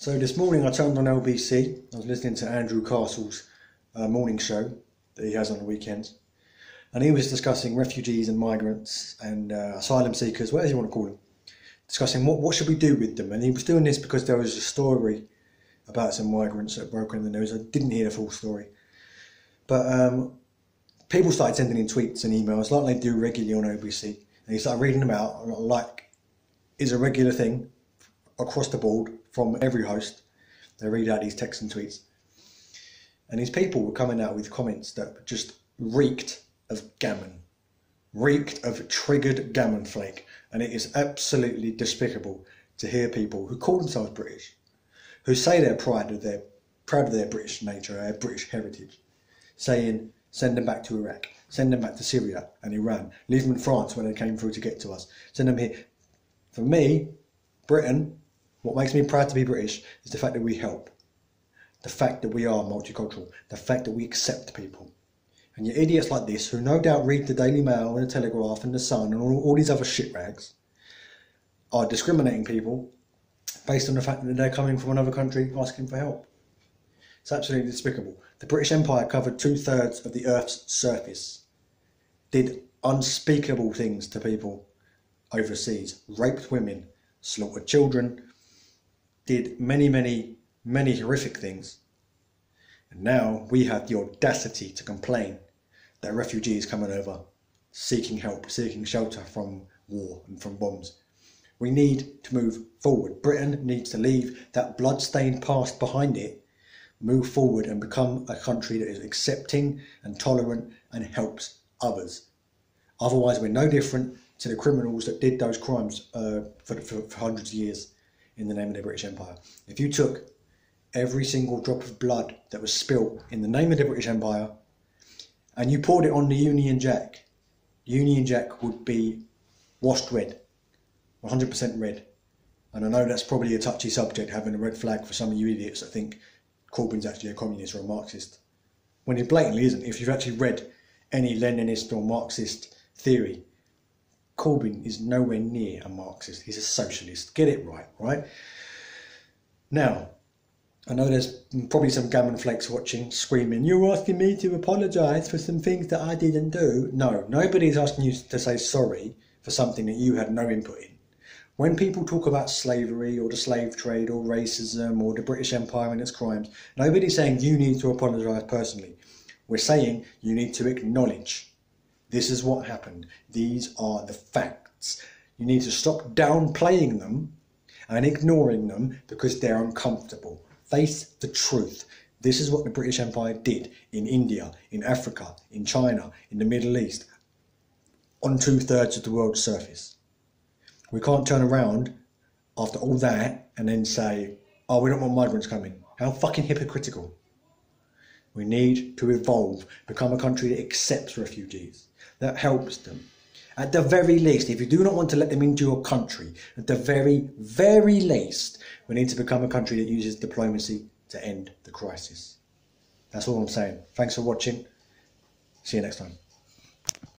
So this morning I turned on LBC. I was listening to Andrew Castle's morning show that he has on the weekends. And he was discussing refugees and migrants and asylum seekers, whatever you want to call them. Discussing what should we do with them. And he was doing this because there was a story about some migrants that broke in the news. I didn't hear the full story. But people started sending in tweets and emails like they do regularly on LBC. And he started reading them out, like is a regular thing across the board from every host. They read out these texts and tweets. And these people were coming out with comments that just reeked of gammon. Reeked of triggered gammon flake. And it is absolutely despicable to hear people who call themselves British, who say they're proud of their British nature, their British heritage, saying send them back to Iraq, send them back to Syria and Iran, leave them in France when they came through to get to us, send them here. For me, Britain, what makes me proud to be British is the fact that we help, the fact that we are multicultural, the fact that we accept people. And you idiots like this, who no doubt read the Daily Mail and the Telegraph and the Sun and all these other shit rags, are discriminating people based on the fact that they're coming from another country asking for help. It's absolutely despicable. The British Empire covered 2/3 of the Earth's surface, did unspeakable things to people overseas, raped women, slaughtered children, did many, many, many horrific things. And now we have the audacity to complain that refugees coming over, seeking help, seeking shelter from war and from bombs. We need to move forward. Britain needs to leave that blood-stained past behind it, move forward and become a country that is accepting and tolerant and helps others. Otherwise, we're no different to the criminals that did those crimes for hundreds of years in the name of the British Empire. If you took every single drop of blood that was spilt in the name of the British Empire and you poured it on the Union Jack would be washed red, 100% red. And I know that's probably a touchy subject, having a red flag for some of you idiots that think Corbyn's actually a communist or a Marxist, when he blatantly isn't. If you've actually read any Leninist or Marxist theory, Corbyn is nowhere near a Marxist. He's a socialist. Get it right, right? Now, I know there's probably some gammon flakes watching, screaming, you're asking me to apologise for some things that I didn't do. No, nobody's asking you to say sorry for something that you had no input in. When people talk about slavery or the slave trade or racism or the British Empire and its crimes, nobody's saying you need to apologise personally. We're saying you need to acknowledge this is what happened. These are the facts. You need to stop downplaying them and ignoring them because they're uncomfortable. Face the truth. This is what the British Empire did in India, in Africa, in China, in the Middle East, on 2/3 of the world's surface. We can't turn around after all that and then say, oh, we don't want migrants coming. How fucking hypocritical. We need to evolve, become a country that accepts refugees, that helps them. At the very least, if you do not want to let them into your country, at the very, very least, we need to become a country that uses diplomacy to end the crisis. That's all I'm saying. Thanks for watching. See you next time.